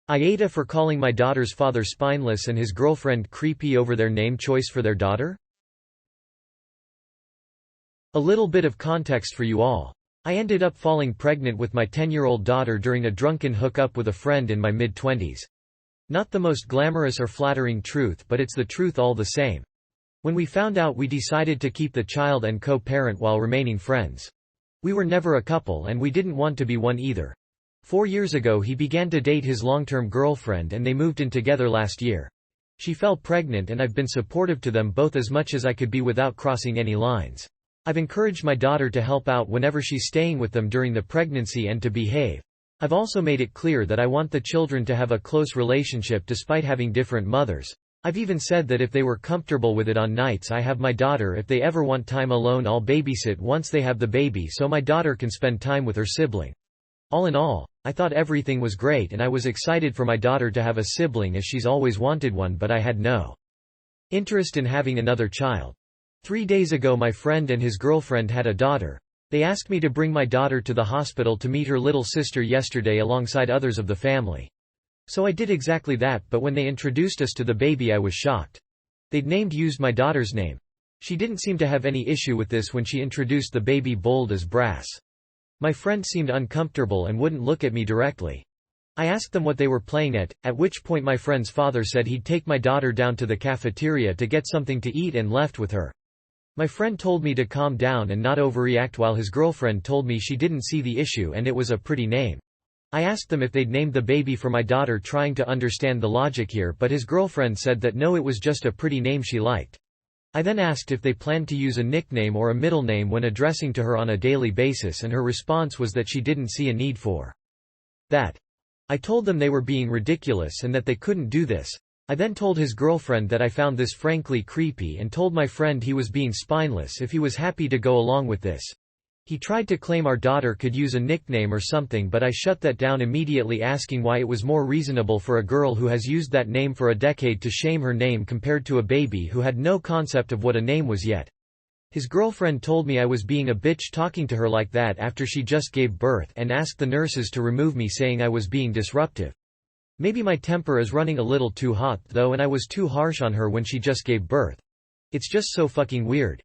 AITA for calling my daughter's father spineless and his girlfriend creepy over their name choice for their daughter? A little bit of context for you all. I ended up falling pregnant with my 10-year-old daughter during a drunken hookup with a friend in my mid-20s. Not the most glamorous or flattering truth, but it's the truth all the same. When we found out, we decided to keep the child and co-parent while remaining friends. We were never a couple and we didn't want to be one either. 4 years ago he began to date his long-term girlfriend and they moved in together last year. She fell pregnant and I've been supportive to them both as much as I could be without crossing any lines. I've encouraged my daughter to help out whenever she's staying with them during the pregnancy and to behave. I've also made it clear that I want the children to have a close relationship despite having different mothers. I've even said that if they were comfortable with it on nights I have my daughter, if they ever want time alone I'll babysit once they have the baby so my daughter can spend time with her sibling. All in all, I thought everything was great and I was excited for my daughter to have a sibling as she's always wanted one, but I had no interest in having another child. 3 days ago my friend and his girlfriend had a daughter. They asked me to bring my daughter to the hospital to meet her little sister yesterday alongside others of the family. So I did exactly that, but when they introduced us to the baby I was shocked. They'd used my daughter's name. She didn't seem to have any issue with this when she introduced the baby bold as brass. My friend seemed uncomfortable and wouldn't look at me directly. I asked them what they were playing at which point my friend's father said he'd take my daughter down to the cafeteria to get something to eat and left with her. My friend told me to calm down and not overreact while his girlfriend told me she didn't see the issue and it was a pretty name. I asked them if they'd named the baby for my daughter, trying to understand the logic here, but his girlfriend said that no, it was just a pretty name she liked. I then asked if they planned to use a nickname or a middle name when addressing to her on a daily basis and her response was that she didn't see a need for that. I told them they were being ridiculous and that they couldn't do this. I then told his girlfriend that I found this frankly creepy and told my friend he was being spineless if he was happy to go along with this. He tried to claim our daughter could use a nickname or something, but I shut that down immediately, asking why it was more reasonable for a girl who has used that name for a decade to shame her name compared to a baby who had no concept of what a name was yet. His girlfriend told me I was being a bitch talking to her like that after she just gave birth and asked the nurses to remove me, saying I was being disruptive. Maybe my temper is running a little too hot though, and I was too harsh on her when she just gave birth. It's just so fucking weird.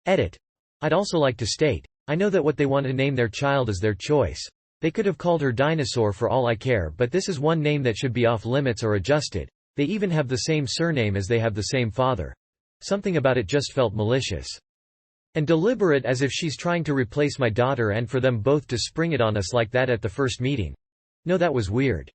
Edit. I'd also like to state, I know that what they want to name their child is their choice. They could have called her Dinosaur for all I care, but this is one name that should be off limits or adjusted. They even have the same surname as they have the same father. Something about it just felt malicious and deliberate, as if she's trying to replace my daughter and for them both to spring it on us like that at the first meeting. No, that was weird.